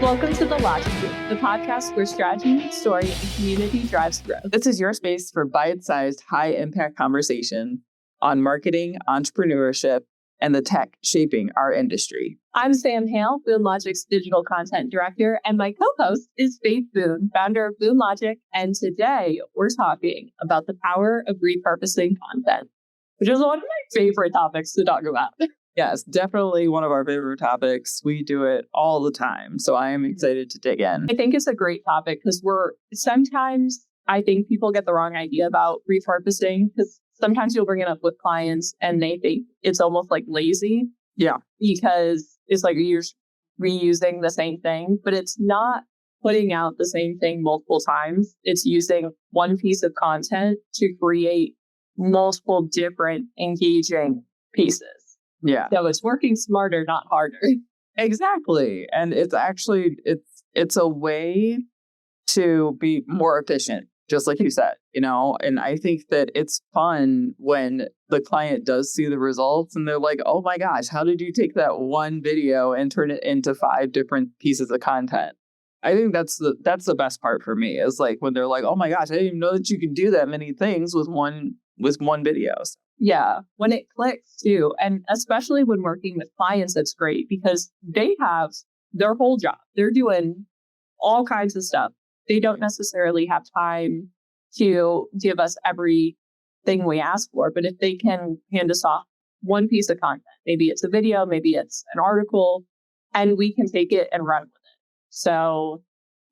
Welcome to The Logic Group, the podcast where strategy, story, and community drives growth. This is your space for bite-sized, high-impact conversation on marketing, entrepreneurship, and the tech shaping our industry. I'm Sam Hale, Boone Logic's digital content director, and my co-host is Faith Boone, founder of Boone Logic. And today we're talking about the power of repurposing content, which is one of my favorite topics to talk about. Yes, definitely one of our favorite topics. We do it all the time. So I am excited to dig in. I think it's a great topic because sometimes I think people get the wrong idea about repurposing because sometimes you'll bring it up with clients and they think it's almost like lazy. Yeah. Because it's like you're reusing the same thing, but it's not putting out the same thing multiple times. It's using one piece of content to create multiple different engaging pieces. Yeah. So it's working smarter, not harder. Exactly. And it's actually, it's a way to be more efficient, just like you said, and I think that it's fun when the client does see the results and they're like, oh my gosh, how did you take that one video and turn it into 5 different pieces of content? I think that's the best part for me is like when they're like, oh my gosh, I didn't even know that you could do that many things with one video. Yeah, when it clicks too. And especially when working with clients, that's great because they have their whole job. They're doing all kinds of stuff. They don't necessarily have time to give us everything we ask for. But if they can hand us off one piece of content, maybe it's a video, maybe it's an article, and we can take it and run with it. So,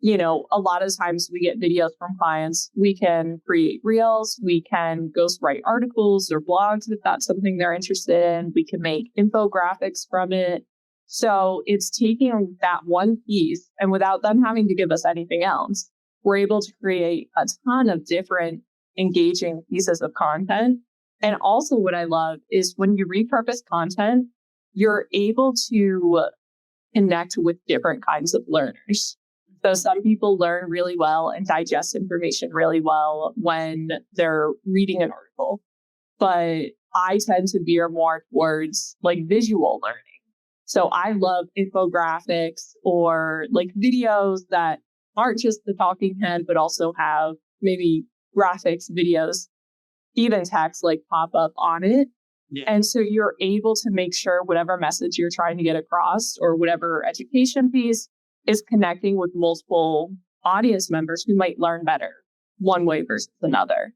a lot of times we get videos from clients. We can create reels. We can ghostwrite articles or blogs if that's something they're interested in. We can make infographics from it. So it's taking that one piece and without them having to give us anything else, we're able to create a ton of different engaging pieces of content. And also what I love is when you repurpose content, you're able to connect with different kinds of learners. So some people learn really well and digest information really well when they're reading an article. But I tend to veer more towards like visual learning. So I love infographics or like videos that aren't just the talking head, but also have maybe graphics, videos, even text like pop up on it. Yeah. And so you're able to make sure whatever message you're trying to get across or whatever education piece is connecting with multiple audience members who might learn better one way versus another.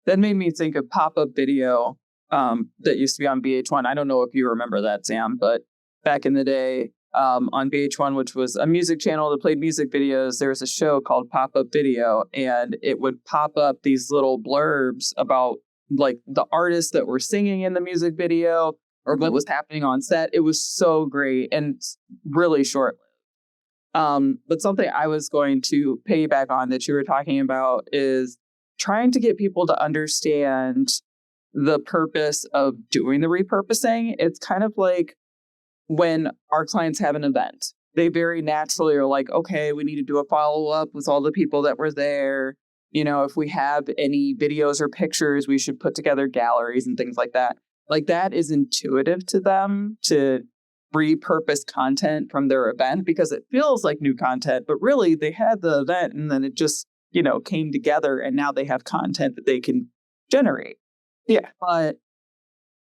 That made me think of pop-up video that used to be on VH1. I don't know if you remember that, Sam, but back in the day on VH1, which was a music channel that played music videos, there was a show called Pop-Up Video, and it would pop up these little blurbs about like the artists that were singing in the music video or what was happening on set. It was so great and really short. But something I was going to piggyback on that you were talking about is trying to get people to understand the purpose of doing the repurposing. It's kind of like when our clients have an event, they very naturally are like, okay, we need to do a follow-up with all the people that were there. If we have any videos or pictures, we should put together galleries and things like that. Like that is intuitive to them to repurpose content from their event because it feels like new content, but really they had the event and then it just, came together and now they have content that they can generate. Yeah. But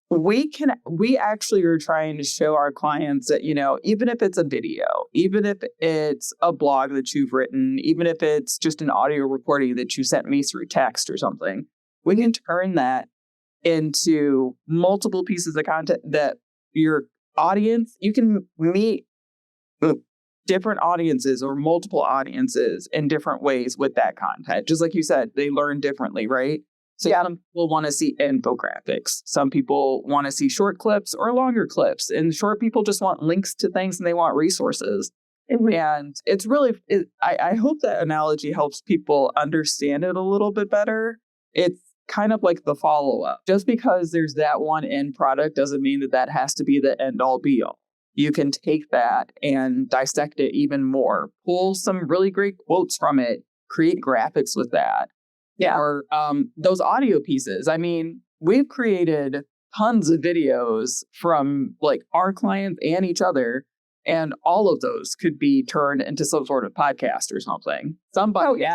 we actually are trying to show our clients that, even if it's a video, even if it's a blog that you've written, even if it's just an audio recording that you sent me through text or something, we can turn that into multiple pieces of content that your audience, you can meet different audiences or multiple audiences in different ways with that content. Just like you said, they learn differently, right? So some people want to see infographics. Some people want to see short clips or longer clips. And short people just want links to things and they want resources. And it's really, I hope that analogy helps people understand it a little bit better. It's kind of like the follow-up. Just because there's that one end product doesn't mean that has to be the end all be all. You can take that and dissect it even more, pull some really great quotes from it, create graphics with that. Yeah. Or those audio pieces. I mean, we've created tons of videos from like our clients and each other And all of those could be turned into some sort of podcast or something. Somebody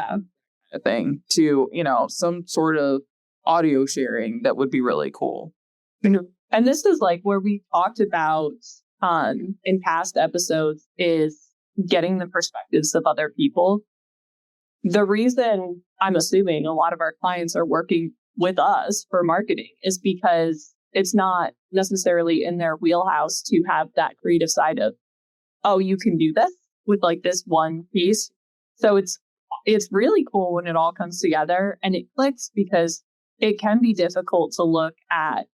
thing to, some sort of audio sharing that would be really cool. And this is like where we talked about in past episodes is getting the perspectives of other people. The reason I'm assuming a lot of our clients are working with us for marketing is because it's not necessarily in their wheelhouse to have that creative side of, oh, you can do this with like this one piece. So it's really cool when it all comes together and it clicks, because it can be difficult to look at,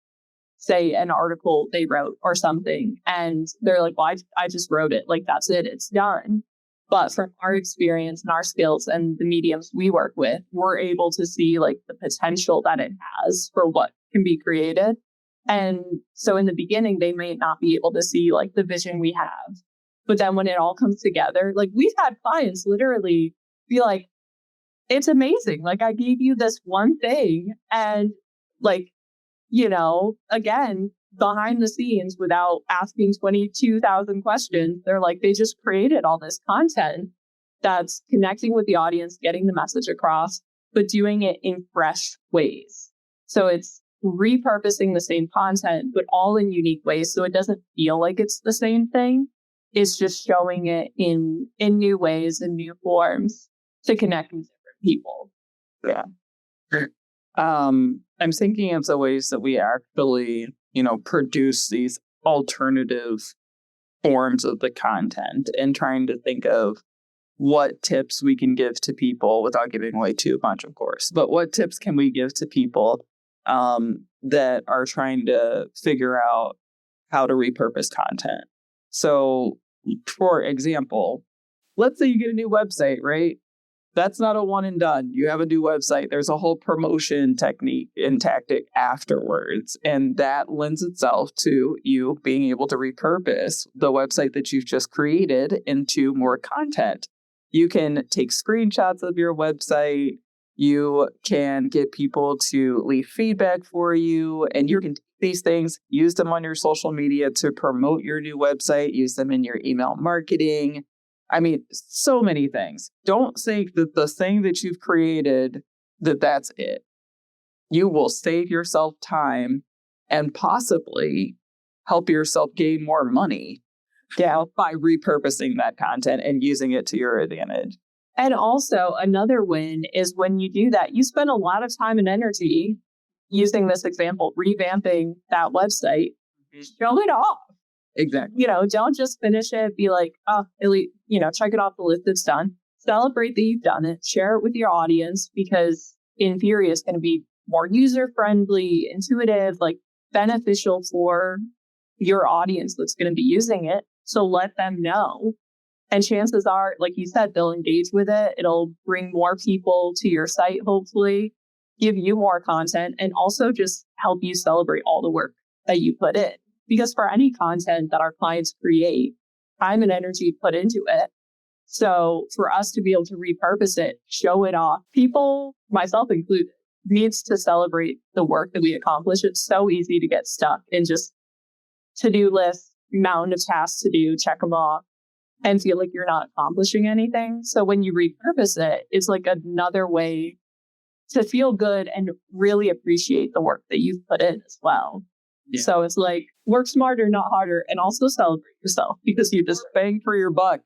say, an article they wrote or something, and they're like, well, I just wrote it. Like, that's it. It's done. But from our experience and our skills and the mediums we work with, we're able to see like the potential that it has for what can be created. And so in the beginning, they may not be able to see like the vision we have. But then when it all comes together, like we've had clients literally be like, it's amazing. Like, I gave you this one thing, and like, again, behind the scenes, without asking 22,000 questions, they're like, they just created all this content that's connecting with the audience, getting the message across, but doing it in fresh ways. So it's repurposing the same content, but all in unique ways. So it doesn't feel like it's the same thing. It's just showing it in new ways and new forms to connect with different people. Yeah. I'm thinking of the ways that we actually, produce these alternative forms of the content, and trying to think of what tips we can give to people without giving away too much, of course. But what tips can we give to people that are trying to figure out how to repurpose content? So, for example, let's say you get a new website, right? That's not a one and done. You have a new website. There's a whole promotion technique and tactic afterwards. And that lends itself to you being able to repurpose the website that you've just created into more content. You can take screenshots of your website. You can get people to leave feedback for you. And you can take these things, use them on your social media to promote your new website, use them in your email marketing. I mean, so many things. Don't think that the thing that you've created, that's it. You will save yourself time and possibly help yourself gain more money by repurposing that content and using it to your advantage. And also another win is when you do that, you spend a lot of time and energy using this example, revamping that website. Show it off. Exactly. Don't just finish it, be like, oh, at least, check it off the list, it's done. Celebrate that you've done it, share it with your audience, because in theory, it's going to be more user-friendly, intuitive, like beneficial for your audience that's going to be using it. So let them know. And chances are, like you said, they'll engage with it. It'll bring more people to your site, hopefully, give you more content, and also just help you celebrate all the work that you put in. Because for any content that our clients create, time and energy put into it. So for us to be able to repurpose it, show it off, people, myself included, needs to celebrate the work that we accomplish. It's so easy to get stuck in just to-do lists, mountain of tasks to do, check them off, and feel like you're not accomplishing anything. So when you repurpose it, it's like another way to feel good and really appreciate the work that you've put in as well. Yeah. So it's like, work smarter, not harder, and also celebrate yourself because you just bang for your buck.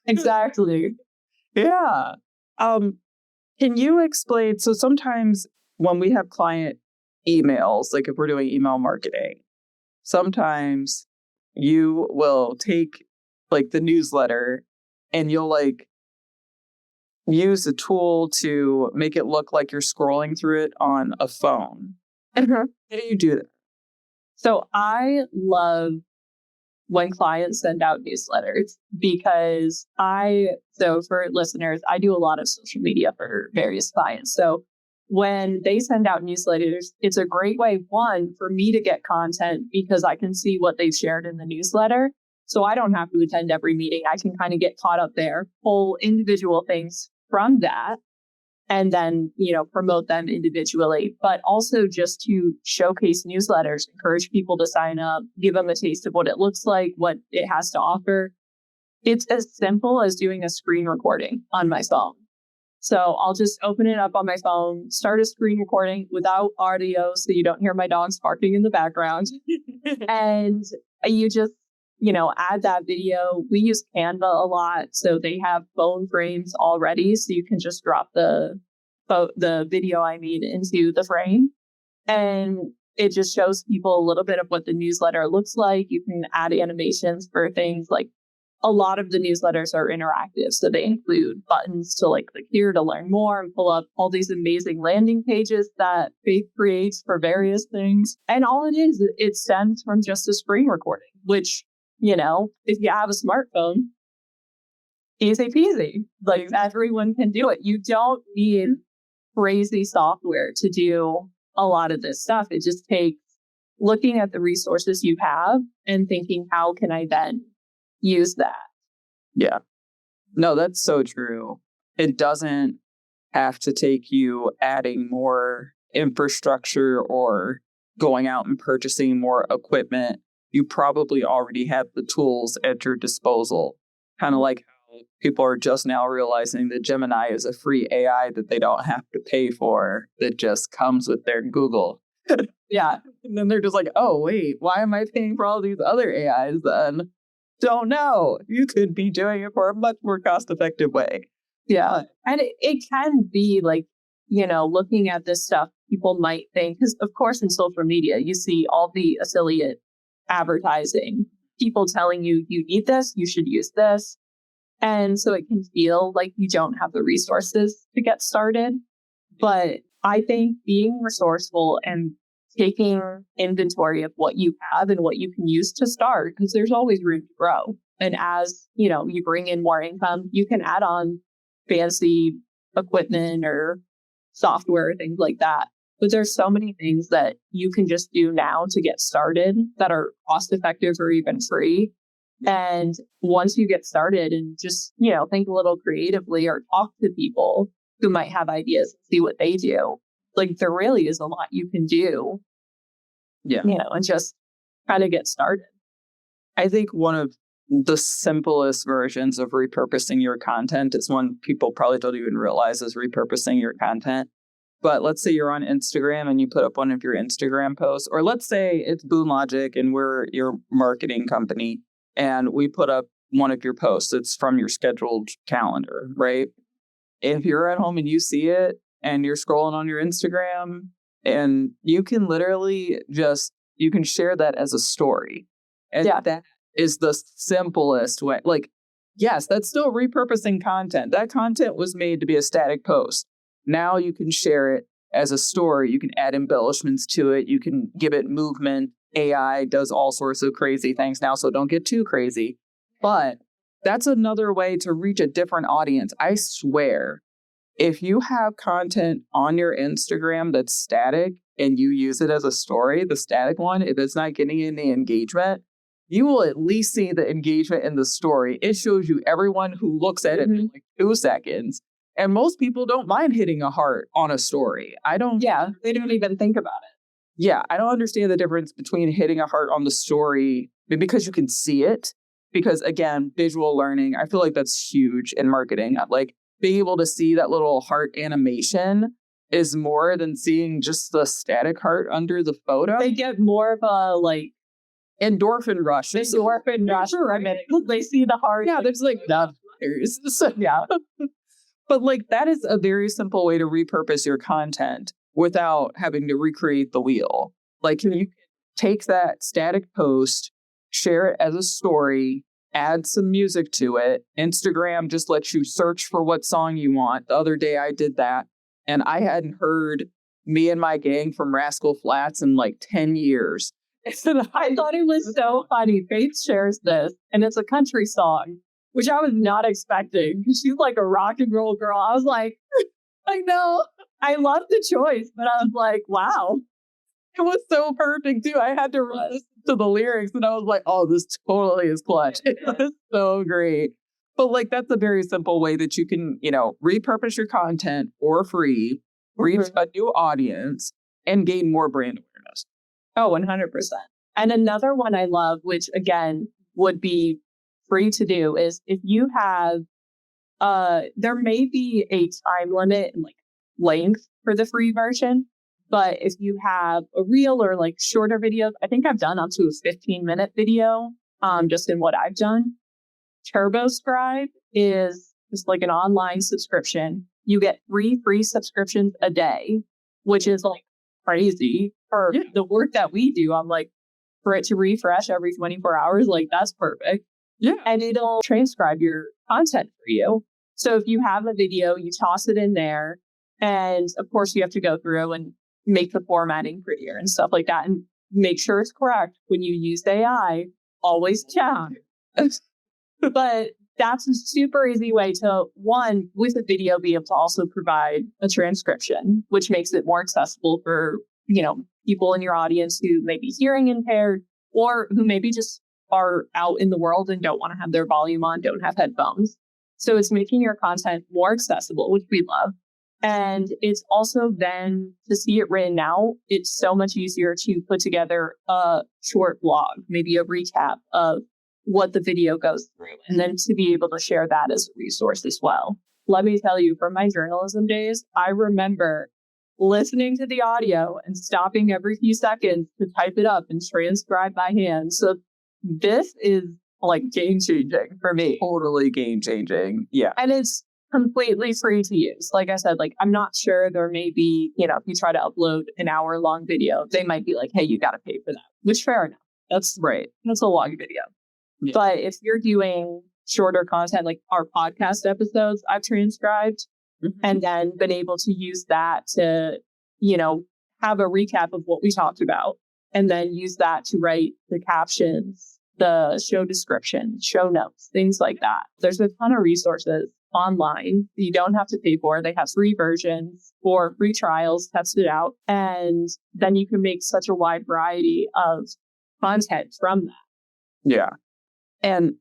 Exactly. Yeah. Can you explain? So sometimes when we have client emails, like if we're doing email marketing, sometimes you will take like the newsletter and you'll like use a tool to make it look like you're scrolling through it on a phone. How do you do that? So I love when clients send out newsletters because so for listeners, I do a lot of social media for various clients. So when they send out newsletters, it's a great way, one, for me to get content because I can see what they've shared in the newsletter. So I don't have to attend every meeting. I can kind of get caught up there, pull individual things from that, and then, promote them individually, but also just to showcase newsletters, encourage people to sign up, give them a taste of what it looks like, what it has to offer. It's as simple as doing a screen recording on my phone. So I'll just open it up on my phone, start a screen recording without audio so you don't hear my dogs barking in the background. And you just, add that video. We use Canva a lot. So they have phone frames already. So you can just drop the video I made into the frame. And it just shows people a little bit of what the newsletter looks like. You can add animations for things like a lot of the newsletters are interactive. So they include buttons to click here to learn more and pull up all these amazing landing pages that Faith creates for various things. And all it stems from just a screen recording, which, if you have a smartphone, easy peasy. Everyone can do it. You don't need crazy software to do a lot of this stuff. It just takes looking at the resources you have and thinking, how can I then use that? Yeah. No, that's so true. It doesn't have to take you adding more infrastructure or going out and purchasing more equipment. You probably already have the tools at your disposal. Kind of like how people are just now realizing that Gemini is a free AI that they don't have to pay for, that just comes with their Google. Yeah. And then they're just like, oh, wait, why am I paying for all these other AIs then? Don't know. You could be doing it for a much more cost-effective way. Yeah. And it can be looking at this stuff, people might think, because of course in social media, you see all the affiliate advertising, people telling you, you need this, you should use this. And so it can feel like you don't have the resources to get started. But I think being resourceful and taking inventory of what you have and what you can use to start, because there's always room to grow. And as, you bring in more income, you can add on fancy equipment or software, things like that. But there's so many things that you can just do now to get started that are cost effective or even free. And once you get started and just, think a little creatively or talk to people who might have ideas and see what they do, there really is a lot you can do. Yeah. And just kind of get started. I think one of the simplest versions of repurposing your content is one people probably don't even realize is repurposing your content. But let's say you're on Instagram and you put up one of your Instagram posts, or let's say it's Boone Logic and we're your marketing company and we put up one of your posts. It's from your scheduled calendar, right? If you're at home and you see it and you're scrolling on your Instagram, and you can literally you can share that as a story. And that is the simplest way. Yes, that's still repurposing content. That content was made to be a static post. Now you can share it as a story. You can add embellishments to it. You can give it movement. AI does all sorts of crazy things now, so don't get too crazy. But that's another way to reach a different audience. I swear, if you have content on your Instagram that's static and you use it as a story, the static one, if it's not getting any engagement, you will at least see the engagement in the story. It shows you everyone who looks at it in 2 seconds. And most people don't mind hitting a heart on a story. They don't even think about it. Yeah, I don't understand the difference between hitting a heart on the story because you can see it. Because again, visual learning, I feel like that's huge in marketing. Being able to see that little heart animation is more than seeing just the static heart under the photo. They get more of a endorphin rush. Endorphin rush. Sure, they see the heart. Yeah, there's so, yeah. But that is a very simple way to repurpose your content without having to recreate the wheel. You can take that static post, share it as a story, add some music to it. Instagram just lets you search for what song you want. The other day I did that, and I hadn't heard Me and My Gang from Rascal Flatts in 10 years. And I thought it was so funny. Faith shares this, and it's a country song, which I was not expecting because she's like a rock and roll girl. I was like, I know, I love the choice, but I was like, wow. It was so perfect too. I had to listen to the lyrics and I was like, oh, this totally is clutch. It was so great. But that's a very simple way that you can, repurpose your content for free, reach a new audience, and gain more brand awareness. Oh, 100%. And another one I love, which again would be free to do is if you have, there may be a time limit and like length for the free version, but if you have a reel or like shorter videos, I think I've done up to a 15-minute video, just in what I've done. TurboScribe is just like an online subscription. You get 3 free subscriptions a day, which is like crazy for the work that we do. I'm like, for it to refresh every 24 hours, like that's perfect. Yeah. And it'll transcribe your content for you. So if you have a video, you toss it in there. And of course, you have to go through and make the formatting prettier and stuff like that. And make sure it's correct. When you use AI, always check. But that's a super easy way to, one, with a video, be able to also provide a transcription, which makes it more accessible for, people in your audience who may be hearing impaired or who maybe just are out in the world and don't want to have their volume on, don't have headphones. So it's making your content more accessible, which we love. And it's also then to see it written out, it's so much easier to put together a short blog, maybe a recap of what the video goes through, and then to be able to share that as a resource as well. Let me tell you, from my journalism days, I remember listening to the audio and stopping every few seconds to type it up and transcribe by hand. So this is like game changing for me. Totally game changing. Yeah. And it's completely free to use. Like I said, like I'm not sure, there may be, if you try to upload an hour-long video, they might be like, hey, you got to pay for that, which fair enough. That's right. That's a long video. Yeah. But if you're doing shorter content, like our podcast episodes, I've transcribed and then been able to use that to, have a recap of what we talked about and then use that to write the captions, the show description, show notes, things like that. There's a ton of resources online that you don't have to pay for. They have free versions or free trials, test it out. And then you can make such a wide variety of content from that. Yeah. And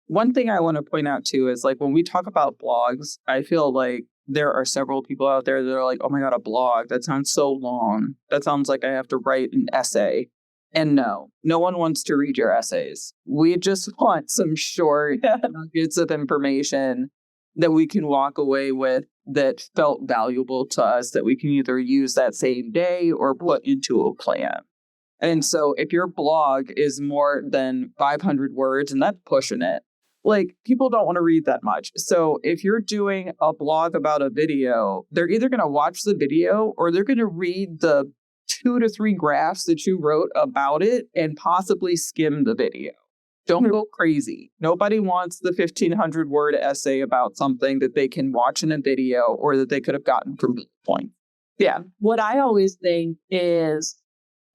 one thing I want to point out too is like when we talk about blogs, I feel like there are several people out there that are like, oh my God, a blog, that sounds so long. That sounds like I have to write an essay. And no one wants to read your essays. We just want some short nuggets of information that we can walk away with that felt valuable to us, that we can either use that same day or put into a plan. And so if your blog is more than 500 words, and that's pushing it, like people don't want to read that much. So if you're doing a blog about a video, they're either going to watch the video or they're going to read the 2 to 3 graphs that you wrote about it and possibly skim the video. Don't go crazy. Nobody wants the 1,500 word essay about something that they can watch in a video or that they could have gotten from bullet point. Yeah. What I always think is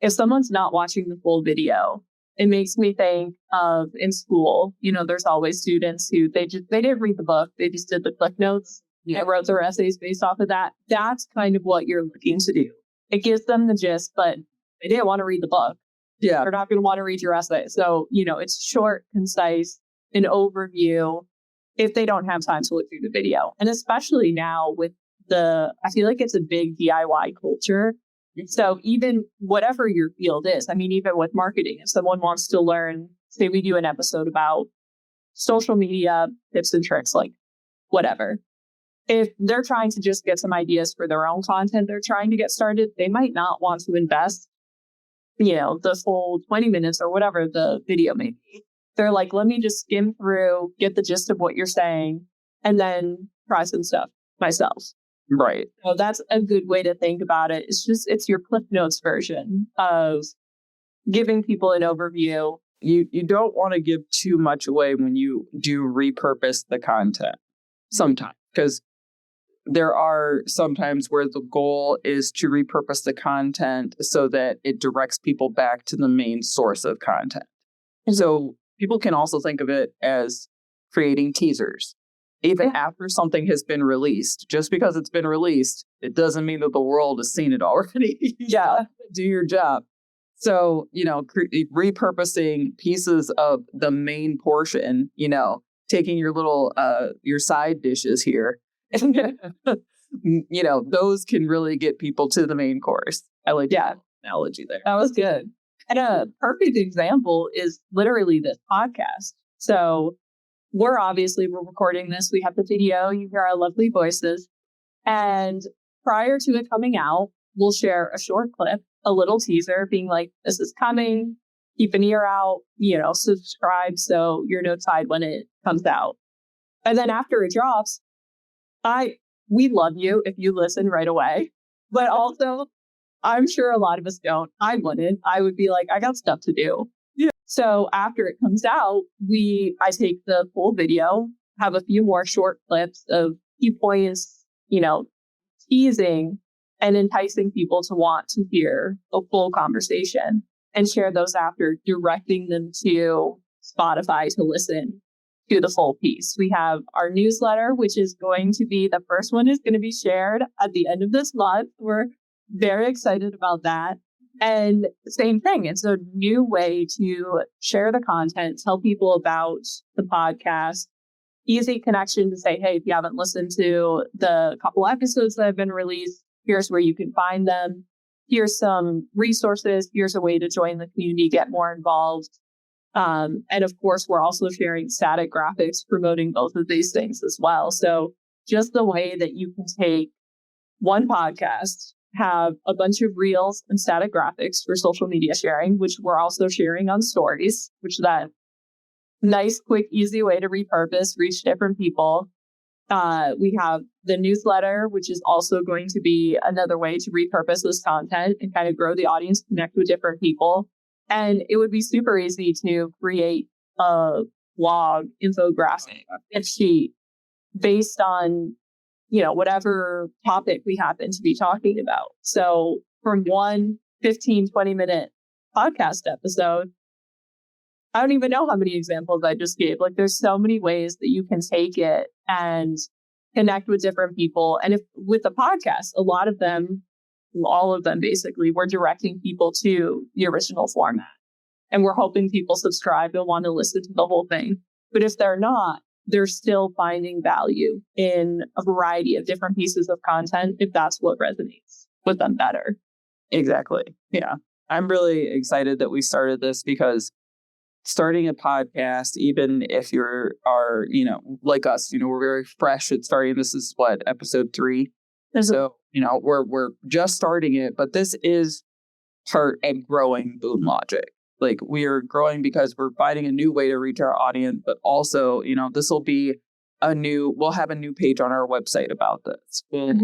if someone's not watching the full video, it makes me think of in school, there's always students who they didn't read the book. They just did the click notes and wrote their essays based off of that. That's kind of what you're looking to do. It gives them the gist, but they didn't want to read the book. Yeah. They're not going to want to read your essay. So, it's short, concise, an overview if they don't have time to look through the video. And especially now with I feel like it's a big DIY culture. So even whatever your field is, even with marketing, if someone wants to learn, say we do an episode about social media tips and tricks, like whatever. If they're trying to just get some ideas for their own content, they're trying to get started, they might not want to invest, the full 20 minutes or whatever the video may be. They're like, let me just skim through, get the gist of what you're saying, and then try some stuff myself. Right. So that's a good way to think about it. It's your Cliff Notes version of giving people an overview. You don't want to give too much away when you do repurpose the content sometimes, because there are sometimes where the goal is to repurpose the content so that it directs people back to the main source of content. And so people can also think of it as creating teasers. Even after something has been released, just because it's been released, it doesn't mean that the world has seen it already. Yeah. Do your job. So, repurposing pieces of the main portion, taking your little, your side dishes here, those can really get people to the main course. I like that analogy there. That was good. And a perfect example is literally this podcast. So we're recording this. We have the video. You hear our lovely voices. And prior to it coming out, we'll share a short clip, a little teaser being like, this is coming. Keep an ear out, subscribe so you're notified when it comes out. And then after it drops, we love you if you listen right away. But also, I'm sure a lot of us don't. I wouldn't. I would be like, I got stuff to do. Yeah. So after it comes out, I take the full video, have a few more short clips of key points, teasing and enticing people to want to hear a full conversation, and share those after, directing them to Spotify to listen to the full piece. We have our newsletter, which is going to be, the first one is going to be shared at the end of this month. We're very excited about that. And same thing. It's a new way to share the content, tell people about the podcast, easy connection to say, hey, if you haven't listened to the couple episodes that have been released, here's where you can find them. Here's some resources. Here's a way to join the community, get more involved. And of course, we're also sharing static graphics, promoting both of these things as well. So just the way that you can take one podcast, have a bunch of reels and static graphics for social media sharing, which we're also sharing on stories, which that nice, quick, easy way to repurpose, reach different people. We have the newsletter, which is also going to be another way to repurpose this content and kind of grow the audience, connect with different people. And it would be super easy to create a blog, infographic, and sheet based on, whatever topic we happen to be talking about. So from one 15, 20-minute podcast episode, I don't even know how many examples I just gave. Like, there's so many ways that you can take it and connect with different people. And if with the podcast, a lot of them, all of them basically, we're directing people to the original format. And we're hoping people subscribe and want to listen to the whole thing. But if they're not, they're still finding value in a variety of different pieces of content if that's what resonates with them better. Exactly. Yeah. I'm really excited that we started this, because starting a podcast, even if are like us, we're very fresh at starting. This is episode 3. So, we're just starting it, but this is part of growing Boone Logic. Like, we are growing because we're finding a new way to reach our audience, but also, this will be we'll have a new page on our website about this. We'll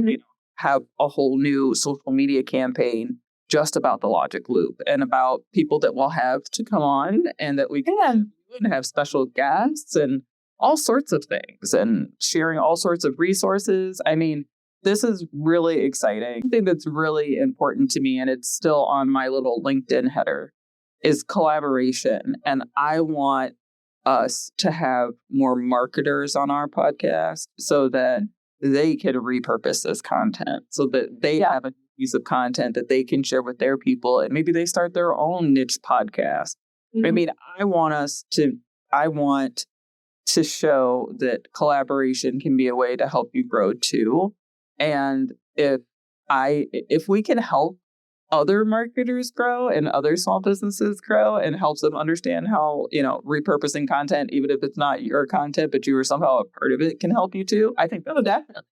have a whole new social media campaign just about the Logic Loop and about people that we'll have to come on and that we can have special guests and all sorts of things, and sharing all sorts of resources. I mean, this is really exciting. The thing that's really important to me, and it's still on my little LinkedIn header, is collaboration. And I want us to have more marketers on our podcast so that they can repurpose this content, so that they have a piece of content that they can share with their people, and maybe they start their own niche podcast. Mm-hmm. I mean, I want to show that collaboration can be a way to help you grow too. And if we can help other marketers grow and other small businesses grow and helps them understand how, repurposing content, even if it's not your content, but you are somehow a part of it, can help you too. I think that's definitely.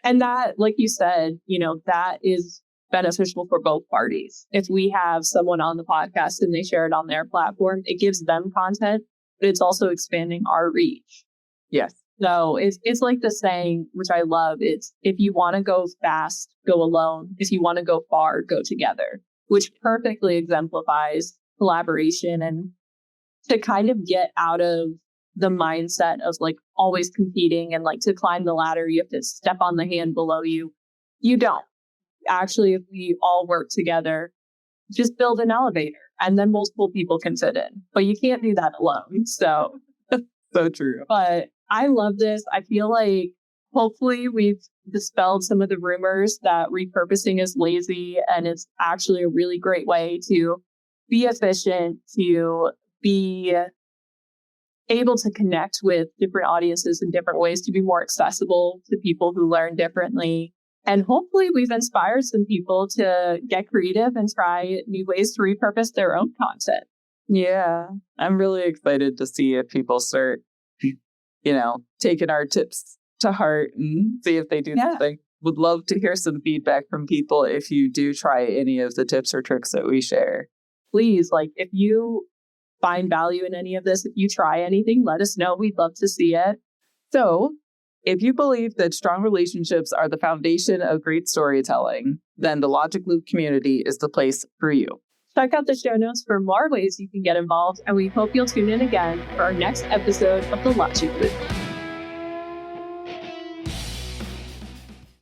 And that, like you said, that is beneficial for both parties. If we have someone on the podcast and they share it on their platform, it gives them content, but it's also expanding our reach. Yes. So it's like the saying, which I love, it's, if you want to go fast, go alone. If you want to go far, go together, which perfectly exemplifies collaboration, and to kind of get out of the mindset of like always competing and like to climb the ladder, you have to step on the hand below you. You don't. Actually, if we all work together, just build an elevator and then multiple people can fit in. But you can't do that alone. So true. But I love this. I feel like hopefully we've dispelled some of the rumors that repurposing is lazy, and it's actually a really great way to be efficient, to be able to connect with different audiences in different ways, to be more accessible to people who learn differently. And hopefully we've inspired some people to get creative and try new ways to repurpose their own content. Yeah, I'm really excited to see if people start taking our tips to heart and see if they do something. Would love to hear some feedback from people if you do try any of the tips or tricks that we share. Please, if you find value in any of this, if you try anything, let us know. We'd love to see it. So if you believe that strong relationships are the foundation of great storytelling, then the Logic Loop community is the place for you. Check out the show notes for more ways you can get involved, and we hope you'll tune in again for our next episode of the Logic Loop.